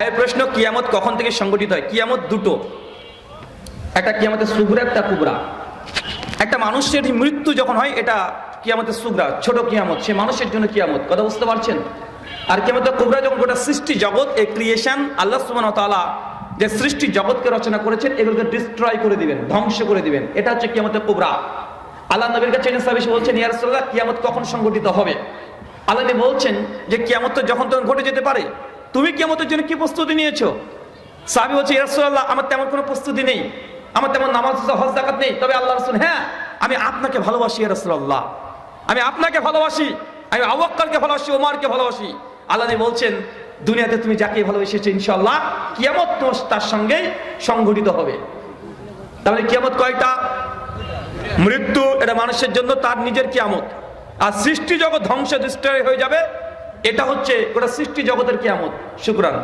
ভাইয়ের প্রশ্ন, কিয়ামত কখন থেকে সংগঠিত হয়? কিয়ামত দুটো, একটা কিয়ামতের সুগরা, একটা কুবরা। একটা মানুষের মৃত্যু যখন হয় এটা কিয়ামতের সুগরা, ছোট কিয়ামত, সে মানুষের জন্য কিয়ামত, কথা বুঝতে পারছেন? আর কিয়ামতের কুবরা যখন গোটা সৃষ্টি জগৎ, এই ক্রিয়েশন, আল্লাহ সুবহানাহু ওয়া তাআলা যে সৃষ্টি জগৎকে রচনা করেছেন এগুলোকে ডিস্ট্রয় করে দিবেন, ধ্বংস করে দিবেন, এটা হচ্ছে কিয়ামতের কুবরা। আল্লাহ নবীর কাছে সাহাবী এসে বলছেন, ইয়া রাসূলুল্লাহ, কিয়ামত কখন সংগঠিত হবে? আল্লাহ নবী বলছেন যে কিয়ামত তো যখন তখন ঘটে যেতে পারে, তুমি কিয়ামতের জন্য কি প্রস্তুতি নিয়েছো? সাহাবী বলছে, ইয়া রাসূলুল্লাহ, আমার তেমন কোনো প্রস্তুতি নেই, আমার তেমন নামাজ হজ যাকাত নেই, তবে আল্লাহ রাসূল, হ্যাঁ আমি আপনাকে ভালোবাসি ইয়া রাসূলুল্লাহ, আমি আপনাকে ভালোবাসি, আমি আবু বকরকে ভালোবাসি, ওমরকে ভালোবাসি। আল্লাহ নবী বলছেন, দুনিয়াতে তুমি যাকে ভালোবেসেছো ইনশাআল্লাহ কিয়ামত তার সঙ্গে সংঘটিত হবে। তাহলে কিয়ামত কয়টা? মৃত্যু, এটা মানুষের জন্য তার নিজের কিয়ামত। আর সৃষ্টি জগৎ ধ্বংস ডিস্ট্রয় হয়ে যাবে, এটা হচ্ছে গোটা সৃষ্টি জগতের কিয়ামত। শুকরান।